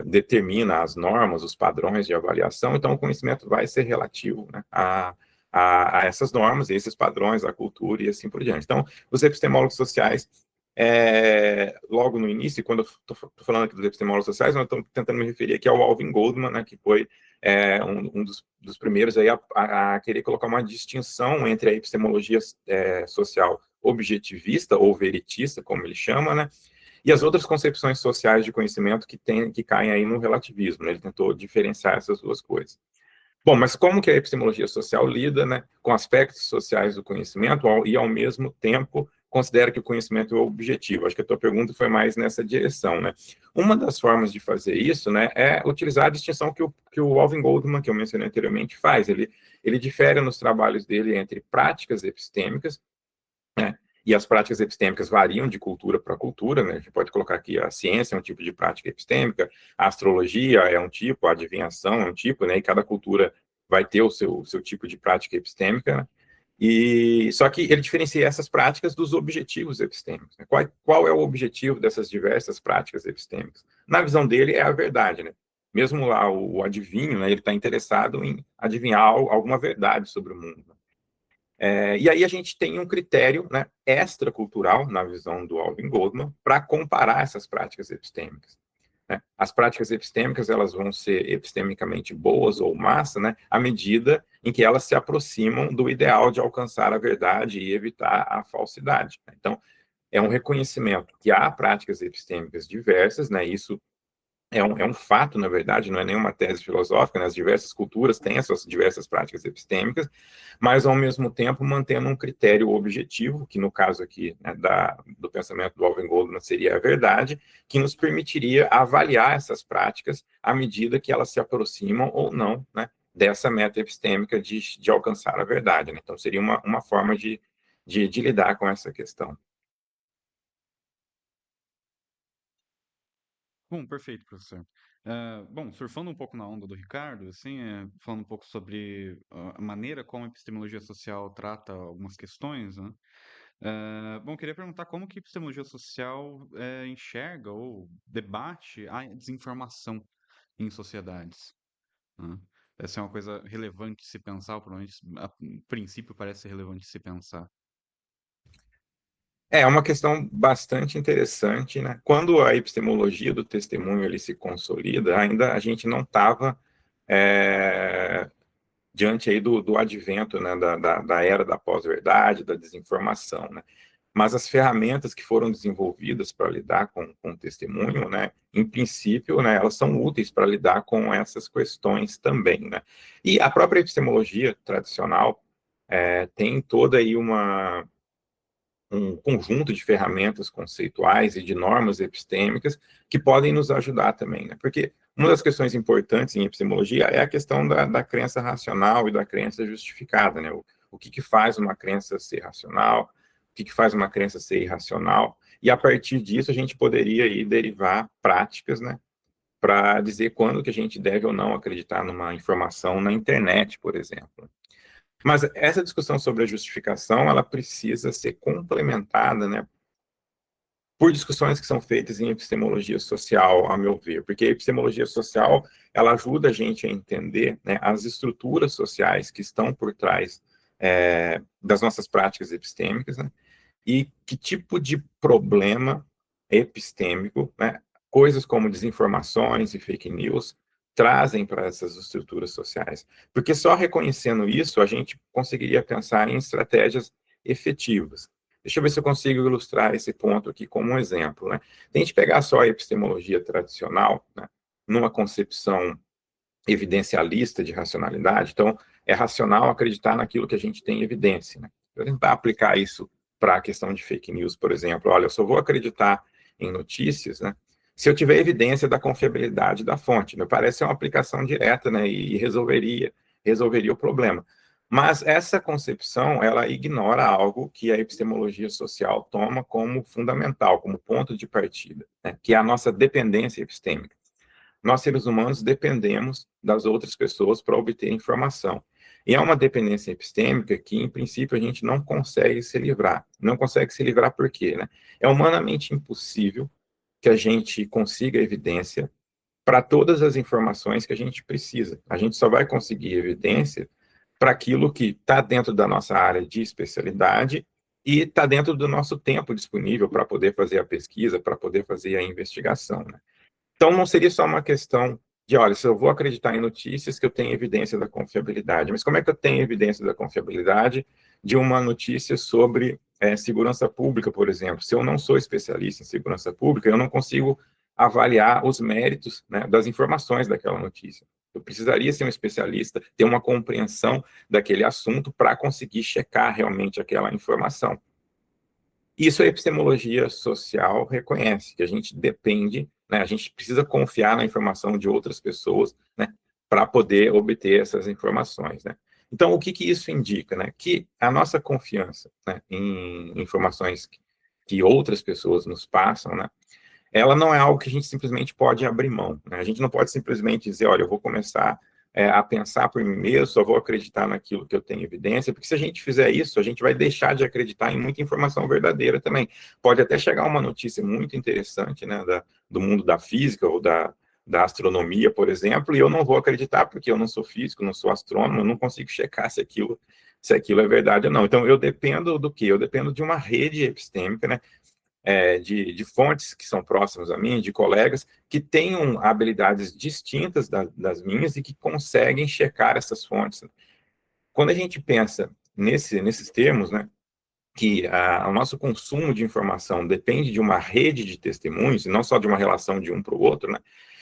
determina as normas, os padrões de avaliação, então o conhecimento vai ser relativo, né, a essas normas, esses padrões, a cultura e assim por diante. Então, os epistemólogos sociais logo no início, quando eu estou falando aqui dos epistemólogos sociais, nós estamos tentando me referir aqui ao Alvin Goldman, né, que foi um dos primeiros aí a querer colocar uma distinção entre a epistemologia social objetivista ou veritista, como ele chama, né, e as outras concepções sociais de conhecimento que caem aí no relativismo, né, ele tentou diferenciar essas duas coisas. Bom, mas como que a epistemologia social lida, né, com aspectos sociais do conhecimento e, ao mesmo tempo, considera que o conhecimento é objetivo? Acho que a tua pergunta foi mais nessa direção, né? Uma das formas de fazer isso, né, é utilizar a distinção que o Alvin Goldman, que eu mencionei anteriormente, faz. Ele difere nos trabalhos dele entre práticas epistêmicas, né, e as práticas epistêmicas variam de cultura para cultura, né? A gente pode colocar aqui a ciência é um tipo de prática epistêmica, a astrologia é um tipo, a adivinhação é um tipo, né? E cada cultura vai ter o seu tipo de prática epistêmica, né? E só que ele diferencia essas práticas dos objetivos epistêmicos, né? Qual é o objetivo dessas diversas práticas epistêmicas? Na visão dele é a verdade, né? Mesmo lá o adivinho, né, ele está interessado em adivinhar alguma verdade sobre o mundo. E aí a gente tem um critério, né, extracultural, na visão do Alvin Goldman, para comparar essas práticas epistêmicas, né? As práticas epistêmicas elas vão ser epistemicamente boas ou más, né, à medida em que elas se aproximam do ideal de alcançar a verdade e evitar a falsidade. Então, é um reconhecimento que há práticas epistêmicas diversas, né, isso é um fato, na verdade, não é nenhuma tese filosófica, né? As diversas culturas têm as suas diversas práticas epistêmicas, mas, ao mesmo tempo, mantendo um critério objetivo, que, no caso aqui, né, do pensamento do Alvin Goldman, seria a verdade, que nos permitiria avaliar essas práticas à medida que elas se aproximam ou não, né, dessa meta epistêmica de alcançar a verdade, né? Então, seria uma forma de lidar com essa questão. Bom, perfeito, professor. Bom, surfando um pouco na onda do Ricardo, assim, falando um pouco sobre a maneira como a epistemologia social trata algumas questões, né? Bom, queria perguntar como que a epistemologia social enxerga ou debate a desinformação em sociedades, né? Essa é uma coisa relevante de se pensar, ou pelo menos a princípio parece relevante de se pensar. É uma questão bastante interessante, né? Quando a epistemologia do testemunho ele se consolida, ainda a gente não estava diante aí do advento, né, da era da pós-verdade, da desinformação, né? Mas as ferramentas que foram desenvolvidas para lidar com o testemunho, né, em princípio, né, elas são úteis para lidar com essas questões também, né? E a própria epistemologia tradicional tem toda aí um conjunto de ferramentas conceituais e de normas epistêmicas que podem nos ajudar também, né? Porque uma das questões importantes em epistemologia é a questão da crença racional e da crença justificada, né? O que faz uma crença ser racional, o que faz uma crença ser irracional, e a partir disso a gente poderia aí derivar práticas, né? Para dizer quando que a gente deve ou não acreditar numa informação na internet, por exemplo. Mas essa discussão sobre a justificação, ela precisa ser complementada, né, por discussões que são feitas em epistemologia social, a meu ver, porque a epistemologia social, ela ajuda a gente a entender, né, as estruturas sociais que estão por trás das nossas práticas epistêmicas, né, e que tipo de problema epistêmico, né, coisas como desinformações e fake news trazem para essas estruturas sociais. Porque só reconhecendo isso, a gente conseguiria pensar em estratégias efetivas. Deixa eu ver se eu consigo ilustrar esse ponto aqui como um exemplo, né? Se a gente pegar só a epistemologia tradicional, né, numa concepção evidencialista de racionalidade, então é racional acreditar naquilo que a gente tem evidência, né? Eu vou tentar aplicar isso para a questão de fake news, por exemplo. Olha, eu só vou acreditar em notícias, né, se eu tiver evidência da confiabilidade da fonte. Me parece uma aplicação direta, né, e resolveria o problema. Mas essa concepção, ela ignora algo que a epistemologia social toma como fundamental, como ponto de partida, né, que é a nossa dependência epistêmica. nós seres humanos dependemos das outras pessoas para obter informação. E é uma dependência epistêmica que, em princípio, a gente não consegue se livrar. Não consegue se livrar por quê, né? É humanamente impossível que a gente consiga evidência para todas as informações que a gente precisa. A gente só vai conseguir evidência para aquilo que está dentro da nossa área de especialidade e está dentro do nosso tempo disponível para poder fazer a pesquisa, para poder fazer a investigação, né? Então, não seria só uma questão de, olha, se eu vou acreditar em notícias que eu tenho evidência da confiabilidade, mas como é que eu tenho evidência da confiabilidade de uma notícia sobre segurança pública, por exemplo? Se eu não sou especialista em segurança pública, eu não consigo avaliar os méritos, né, das informações daquela notícia. Eu precisaria ser um especialista, ter uma compreensão daquele assunto para conseguir checar realmente aquela informação. Isso a epistemologia social reconhece, que a gente depende, né, a gente precisa confiar na informação de outras pessoas, né, para poder obter essas informações, né. Então, o que que isso indica, né? Que a nossa confiança, né, em informações que outras pessoas nos passam, né, ela não é algo que a gente simplesmente pode abrir mão, né? A gente não pode simplesmente dizer, olha, eu vou começar a pensar por mim mesmo, só vou acreditar naquilo que eu tenho evidência, porque se a gente fizer isso, a gente vai deixar de acreditar em muita informação verdadeira também. Pode até chegar uma notícia muito interessante, né, do mundo da física ou da astronomia, por exemplo, e eu não vou acreditar porque eu não sou físico, não sou astrônomo, eu não consigo checar se aquilo é verdade ou não. Então, eu dependo do quê? Eu dependo de uma rede epistêmica, né, de fontes que são próximas a mim, de colegas, que tenham habilidades distintas das minhas e que conseguem checar essas fontes. Quando a gente pensa nesses termos, né, que o nosso consumo de informação depende de uma rede de testemunhos, e não só de uma relação de um para o outro, né,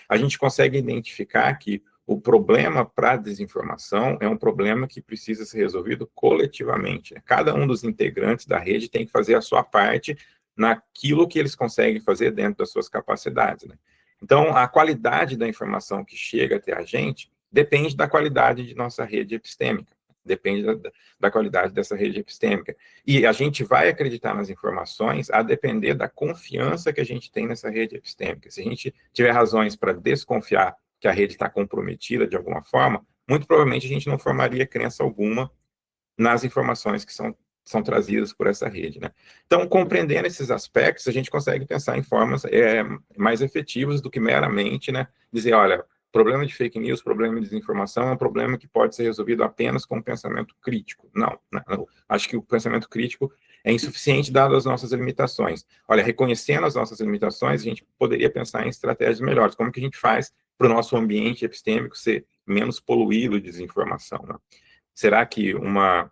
a gente consegue identificar que o problema para a desinformação é um problema que precisa ser resolvido coletivamente, né? Cada um dos integrantes da rede tem que fazer a sua parte naquilo que eles conseguem fazer dentro das suas capacidades, né? Então, a qualidade da informação que chega até a gente depende da qualidade de nossa rede epistêmica, depende da qualidade dessa rede epistêmica. E a gente vai acreditar nas informações a depender da confiança que a gente tem nessa rede epistêmica. Se a gente tiver razões para desconfiar que a rede está comprometida de alguma forma, muito provavelmente a gente não formaria crença alguma nas informações que são trazidas por essa rede, né? Então, compreendendo esses aspectos, a gente consegue pensar em formas mais efetivas do que meramente, né, dizer, olha, problema de fake news, problema de desinformação é um problema que pode ser resolvido apenas com o pensamento crítico. Não, não. Acho que o pensamento crítico é insuficiente dado as nossas limitações. Olha, reconhecendo as nossas limitações, a gente poderia pensar em estratégias melhores. Como que a gente faz para o nosso ambiente epistêmico ser menos poluído de desinformação, né? Será que uma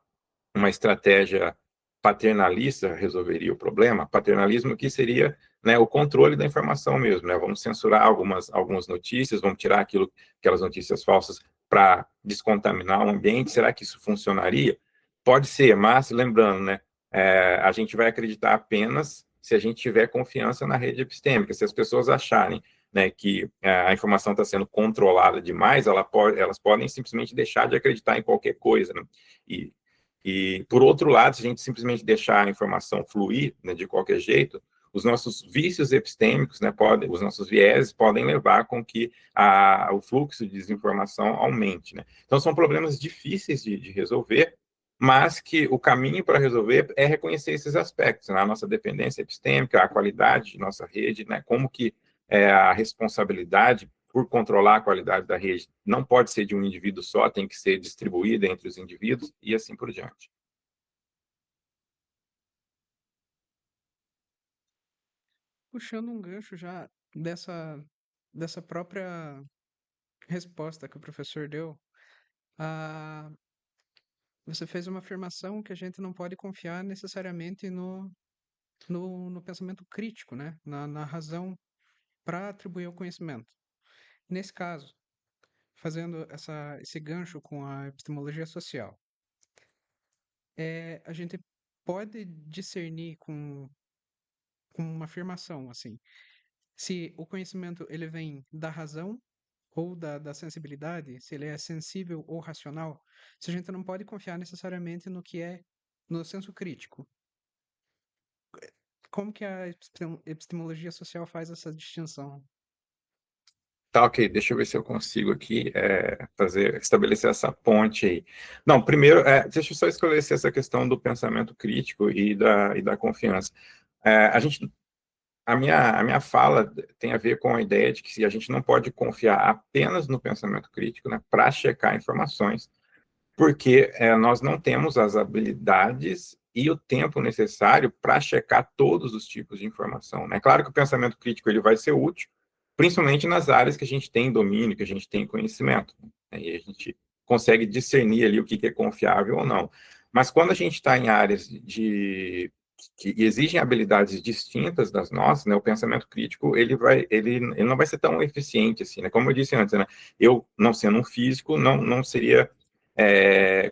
estratégia paternalista resolveria o problema? Paternalismo que seria, né, o controle da informação mesmo, né? Vamos censurar algumas notícias, vamos tirar aquelas notícias falsas para descontaminar o ambiente. Será que isso funcionaria? Pode ser, mas lembrando, né, a gente vai acreditar apenas se a gente tiver confiança na rede epistêmica. Se as pessoas acharem, né, que a informação está sendo controlada demais, elas podem simplesmente deixar de acreditar em qualquer coisa, né? Por outro lado, se a gente simplesmente deixar a informação fluir, né, de qualquer jeito, os nossos vícios epistêmicos, né, os nossos vieses podem levar com que o fluxo de desinformação aumente, né? Então, são problemas difíceis de resolver, mas que o caminho para resolver é reconhecer esses aspectos, né? A nossa dependência epistêmica, a qualidade de nossa rede, né? Como que a responsabilidade por controlar a qualidade da rede não pode ser de um indivíduo só, tem que ser distribuída entre os indivíduos e assim por diante. Puxando um gancho já dessa própria resposta que o professor deu, ah, você fez uma afirmação que a gente não pode confiar necessariamente no pensamento crítico, né? Na razão para atribuir o conhecimento. Nesse caso, fazendo esse gancho com a epistemologia social, a gente pode discernir com uma afirmação, assim, se o conhecimento ele vem da razão ou da sensibilidade, se ele é sensível ou racional, se a gente não pode confiar necessariamente no que é no senso crítico. Como que a epistemologia social faz essa distinção? Tá, ok, deixa eu ver se eu consigo aqui estabelecer essa ponte aí. Não, primeiro, deixa eu só esclarecer essa questão do pensamento crítico e da confiança. A gente, a minha fala tem a ver com a ideia de que se a gente não pode confiar apenas no pensamento crítico, né, para checar informações, porque nós não temos as habilidades e o tempo necessário para checar todos os tipos de informação. É claro que o pensamento crítico ele vai ser útil, principalmente nas áreas que a gente tem domínio, que a gente tem conhecimento, né? E a gente consegue discernir ali o que é confiável ou não. Mas quando a gente está em áreas que exigem habilidades distintas das nossas, né, o pensamento crítico ele não vai ser tão eficiente assim, né? Como eu disse antes, né, eu não sendo um físico não seria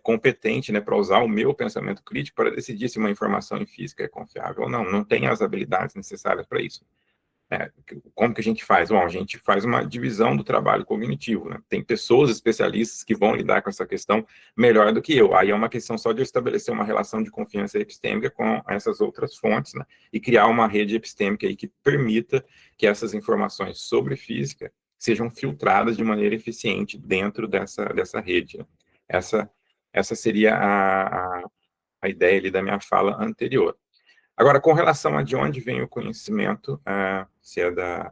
competente, né, para usar o meu pensamento crítico para decidir se uma informação em física é confiável ou não. Não tem as habilidades necessárias para isso. Como que a gente faz? Bom, a gente faz uma divisão do trabalho cognitivo, né? Tem pessoas especialistas que vão lidar com essa questão melhor do que eu. Aí é uma questão só de eu estabelecer uma relação de confiança epistêmica com essas outras fontes, né? E criar uma rede epistêmica aí que permita que essas informações sobre física sejam filtradas de maneira eficiente dentro dessa rede, né? Essa, essa seria a ideia ali da minha fala anterior. Agora, com relação a de onde vem o conhecimento, se é da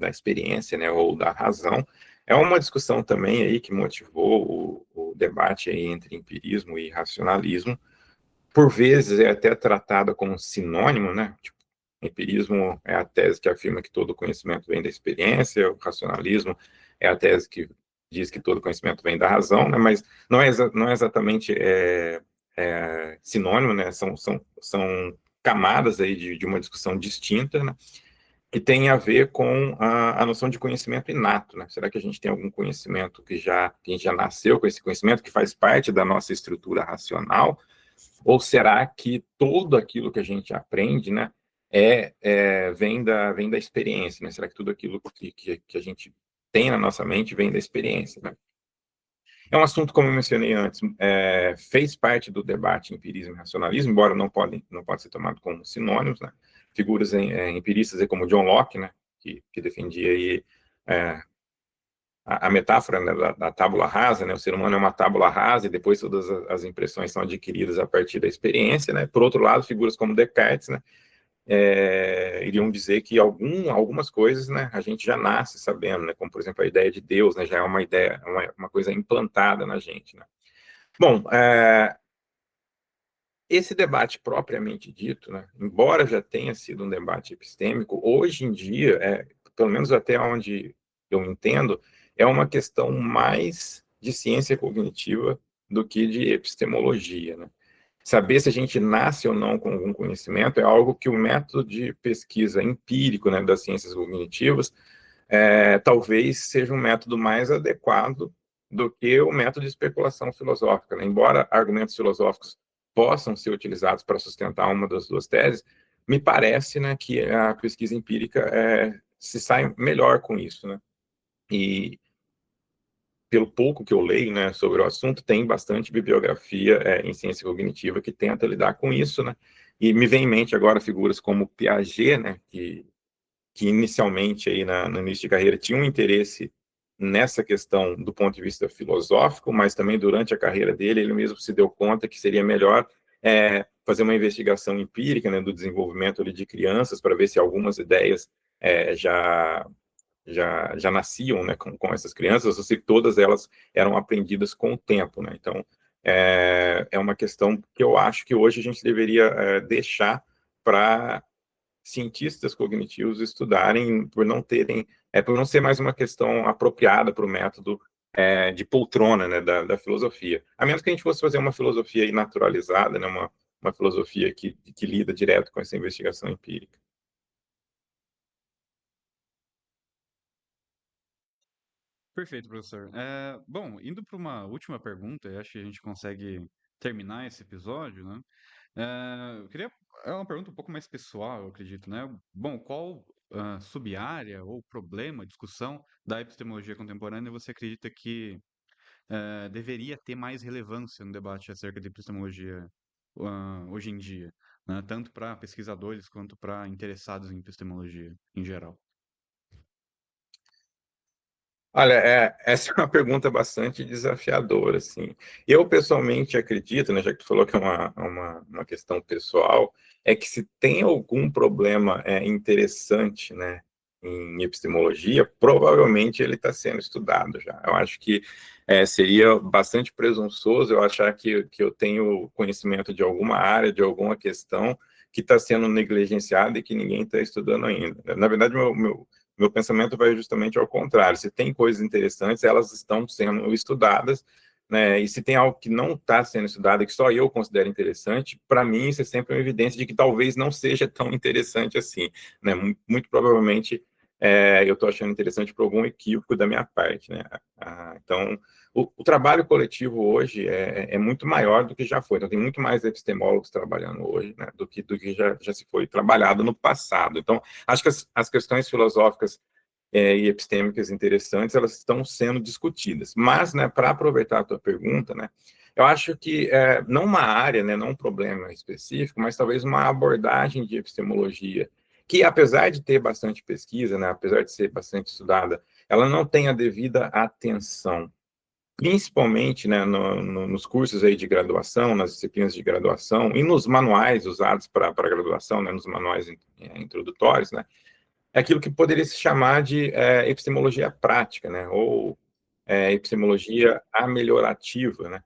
experiência, né, ou da razão, é uma discussão também aí que motivou o debate aí entre empirismo e racionalismo. Por vezes é até tratada como sinônimo, né? Tipo, empirismo é a tese que afirma que todo conhecimento vem da experiência, o racionalismo é a tese que diz que todo conhecimento vem da razão, né? Mas não é exatamente sinônimo, né? São camadas aí de uma discussão distinta, né? Que tem a ver com a noção de conhecimento inato, né? Será que a gente tem algum conhecimento que a gente já nasceu com esse conhecimento, que faz parte da nossa estrutura racional? Ou será que tudo aquilo que a gente aprende, né, vem da experiência, né? Será que tudo aquilo que a gente tem na nossa mente vem da experiência, né? É um assunto, como eu mencionei antes, fez parte do debate empirismo e racionalismo, embora não pode ser tomado como sinônimos, né? Figuras empiristas como John Locke, né, que defendia aí, a metáfora, né, da tábula rasa, né? O ser humano é uma tábula rasa e depois todas as impressões são adquiridas a partir da experiência, né? Por outro lado, figuras como Descartes, né, iriam dizer que algumas coisas, né, a gente já nasce sabendo, né? Como, por exemplo, a ideia de Deus, né, já é uma ideia, uma coisa implantada na gente, né? Bom, esse debate propriamente dito, né, embora já tenha sido um debate epistêmico, hoje em dia, pelo menos até onde eu entendo, é uma questão mais de ciência cognitiva do que de epistemologia, né? Saber se a gente nasce ou não com algum conhecimento é algo que o método de pesquisa empírico, né, das ciências cognitivas talvez seja um método mais adequado do que o método de especulação filosófica, né? Embora argumentos filosóficos possam ser utilizados para sustentar uma das duas teses, me parece, né, que a pesquisa empírica se sai melhor com isso, né? E pelo pouco que eu leio, né, sobre o assunto, tem bastante bibliografia em ciência cognitiva que tenta lidar com isso, né? E me vem em mente agora figuras como Piaget, né, que inicialmente aí no início de carreira tinha um interesse nessa questão do ponto de vista filosófico, mas também durante a carreira dele ele mesmo se deu conta que seria melhor fazer uma investigação empírica, né, do desenvolvimento ali de crianças para ver se algumas ideias já nasciam, né, com essas crianças, ou se todas elas eram aprendidas com o tempo, né? Então é uma questão que eu acho que hoje a gente deveria deixar para cientistas cognitivos estudarem por não ser mais uma questão apropriada para o método de poltrona, né, da filosofia. A menos que a gente fosse fazer uma filosofia naturalizada, né, uma filosofia que lida direto com essa investigação empírica. Perfeito, professor. Bom, indo para uma última pergunta, eu acho que a gente consegue terminar esse episódio, né? Eu queria. É uma pergunta um pouco mais pessoal, eu acredito, né? Bom, qual sub-área ou problema, discussão da epistemologia contemporânea você acredita que deveria ter mais relevância no debate acerca de epistemologia hoje em dia, né? Tanto para pesquisadores quanto para interessados em epistemologia em geral? Olha, essa é uma pergunta bastante desafiadora, assim. Eu, pessoalmente, acredito, né, já que tu falou que é uma questão pessoal, é que se tem algum problema interessante, né, em epistemologia, provavelmente ele está sendo estudado já. Eu acho que seria bastante presunçoso eu achar que eu tenho conhecimento de alguma área, de alguma questão que está sendo negligenciada e que ninguém está estudando ainda. Na verdade, meu pensamento vai justamente ao contrário. Se tem coisas interessantes, elas estão sendo estudadas, né? E se tem algo que não está sendo estudado e que só eu considero interessante, para mim isso é sempre uma evidência de que talvez não seja tão interessante assim, né? Muito provavelmente eu estou achando interessante por algum equívoco da minha parte, né? Então, o trabalho coletivo hoje é muito maior do que já foi. Então, tem muito mais epistemólogos trabalhando hoje, né, do que já se foi trabalhado no passado. Então, acho que as questões filosóficas e epistêmicas interessantes, elas estão sendo discutidas. Mas, né, para aproveitar a tua pergunta, né, eu acho que não uma área, né, não um problema específico, mas talvez uma abordagem de epistemologia que, apesar de ter bastante pesquisa, né, apesar de ser bastante estudada, ela não tem a devida atenção, principalmente, né, nos cursos aí de graduação, nas disciplinas de graduação e nos manuais usados para graduação, né, nos manuais introdutórios, né, é aquilo que poderia se chamar de epistemologia prática, né, ou epistemologia ameliorativa, né,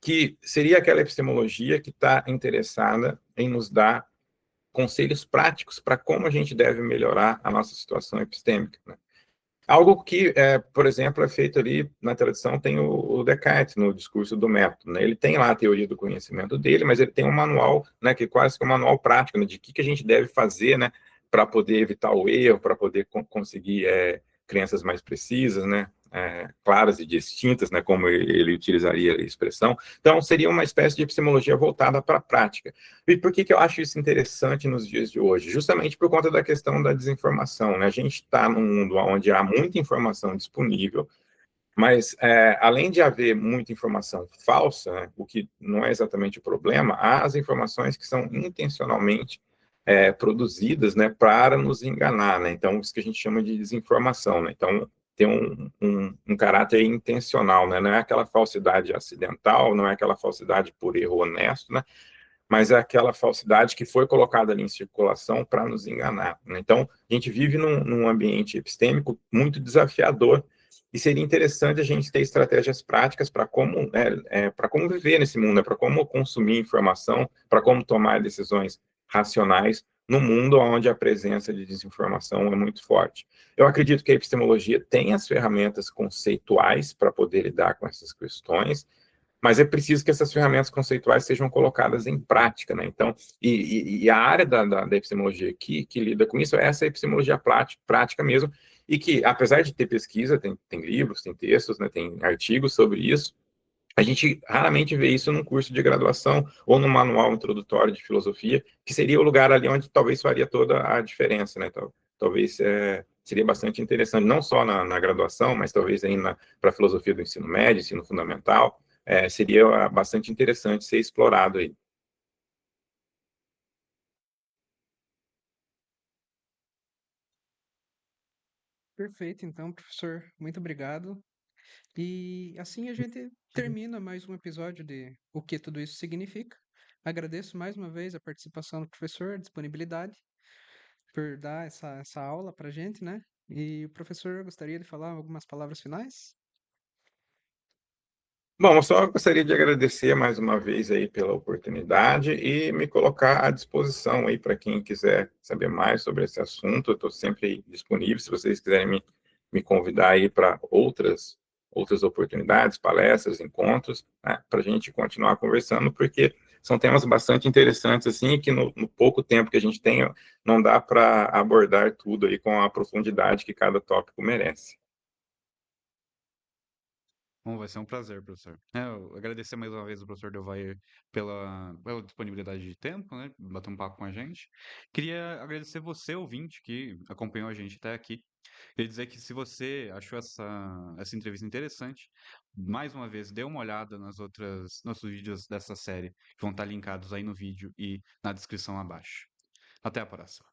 que seria aquela epistemologia que está interessada em nos dar conselhos práticos para como a gente deve melhorar a nossa situação epistêmica, né? Algo que, por exemplo, é feito ali na tradição, tem o Descartes no discurso do método, né? Ele tem lá a teoria do conhecimento dele, mas ele tem um manual, né, que quase que um manual prático, né, de que a gente deve fazer, né, para poder evitar o erro, para poder conseguir crenças mais precisas, né, claras e distintas, né, como ele utilizaria a expressão. Então, seria uma espécie de epistemologia voltada para a prática. E por que eu acho isso interessante nos dias de hoje? Justamente por conta da questão da desinformação, né? A gente está num mundo onde há muita informação disponível, mas além de haver muita informação falsa, né, o que não é exatamente o problema, há as informações que são intencionalmente produzidas, né, para nos enganar, né? Então, isso que a gente chama de desinformação, né? Então, tem um caráter intencional, né? Não é aquela falsidade acidental, não é aquela falsidade por erro honesto, né? Mas é aquela falsidade que foi colocada ali em circulação para nos enganar, né? Então, a gente vive num ambiente epistêmico muito desafiador e seria interessante a gente ter estratégias práticas para como viver nesse mundo, né? Para como consumir informação, para como tomar decisões racionais no mundo onde a presença de desinformação é muito forte. Eu acredito que a epistemologia tem as ferramentas conceituais para poder lidar com essas questões, mas é preciso que essas ferramentas conceituais sejam colocadas em prática, né? Então, a área da epistemologia que lida com isso é essa epistemologia prática mesmo, e que, apesar de ter pesquisa, tem livros, tem textos, né, tem artigos sobre isso, a gente raramente vê isso num curso de graduação ou num manual introdutório de filosofia, que seria o lugar ali onde talvez faria toda a diferença, né? Talvez seria bastante interessante, não só na graduação, mas talvez aí para a filosofia do ensino médio, ensino fundamental, seria bastante interessante ser explorado aí. Perfeito, então, professor. Muito obrigado. E assim a gente termina mais um episódio de O que tudo isso significa. Agradeço mais uma vez a participação do professor, a disponibilidade por dar essa aula para gente, né? E o professor gostaria de falar algumas palavras finais? Bom, eu só gostaria de agradecer mais uma vez aí pela oportunidade e me colocar à disposição aí para quem quiser saber mais sobre esse assunto. Eu estou sempre disponível, se vocês quiserem me convidar aí para outras oportunidades, palestras, encontros, né, para a gente continuar conversando, porque são temas bastante interessantes, assim, e que no pouco tempo que a gente tem, não dá para abordar tudo aí com a profundidade que cada tópico merece. Bom, vai ser um prazer, professor. Eu agradecer mais uma vez ao professor Delvair pela disponibilidade de tempo, né? Bater um papo com a gente. Queria agradecer você, ouvinte, que acompanhou a gente até aqui. Queria dizer que se você achou essa entrevista interessante, mais uma vez, dê uma olhada nos vídeos dessa série, que vão estar linkados aí no vídeo e na descrição abaixo. Até a próxima.